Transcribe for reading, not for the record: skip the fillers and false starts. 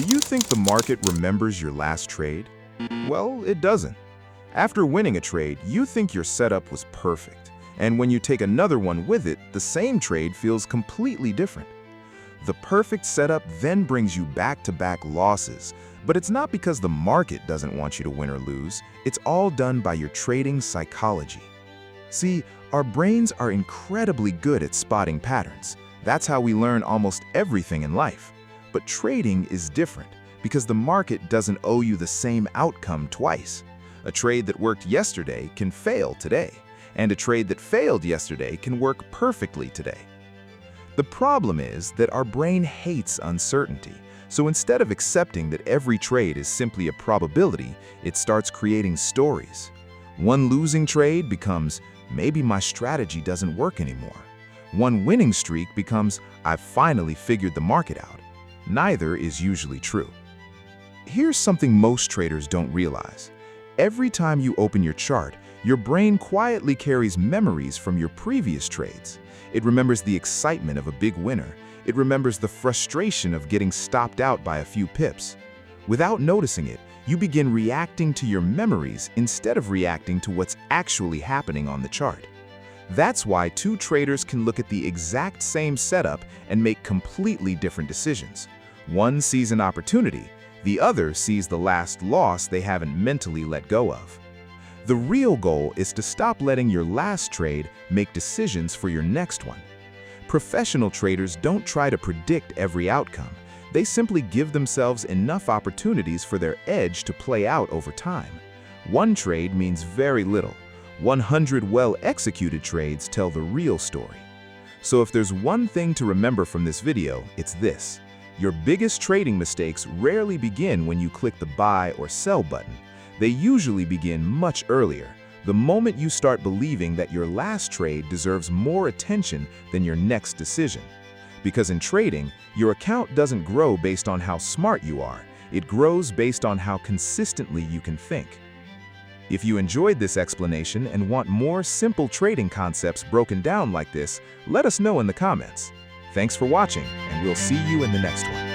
Do you think the market remembers your last trade? Well, it doesn't. After winning a trade, you think your setup was perfect. And when you take another one with it, the same trade feels completely different. The perfect setup then brings you back-to-back losses. But it's not because the market doesn't want you to win or lose. It's all done by your trading psychology. See, our brains are incredibly good at spotting patterns. That's how we learn almost everything in life. But trading is different because the market doesn't owe you the same outcome twice. A trade that worked yesterday can fail today, and a trade that failed yesterday can work perfectly today. The problem is that our brain hates uncertainty, so instead of accepting that every trade is simply a probability, it starts creating stories. One losing trade becomes, maybe my strategy doesn't work anymore. One winning streak becomes, I've finally figured the market out. Neither is usually true. Here's something most traders don't realize. Every time you open your chart, your brain quietly carries memories from your previous trades. It remembers the excitement of a big winner. It remembers the frustration of getting stopped out by a few pips. Without noticing it, you begin reacting to your memories instead of reacting to what's actually happening on the chart. That's why two traders can look at the exact same setup and make completely different decisions. One sees an opportunity, the other sees the last loss they haven't mentally let go of. The real goal is to stop letting your last trade make decisions for your next one. Professional traders don't try to predict every outcome. They simply give themselves enough opportunities for their edge to play out over time. One trade means very little. 100 well-executed trades tell the real story. So if there's one thing to remember from this video, it's this. Your biggest trading mistakes rarely begin when you click the buy or sell button. They usually begin much earlier, the moment you start believing that your last trade deserves more attention than your next decision. Because in trading, your account doesn't grow based on how smart you are. It grows based on how consistently you can think. If you enjoyed this explanation and want more simple trading concepts broken down like this, let us know in the comments. Thanks for watching, and we'll see you in the next one.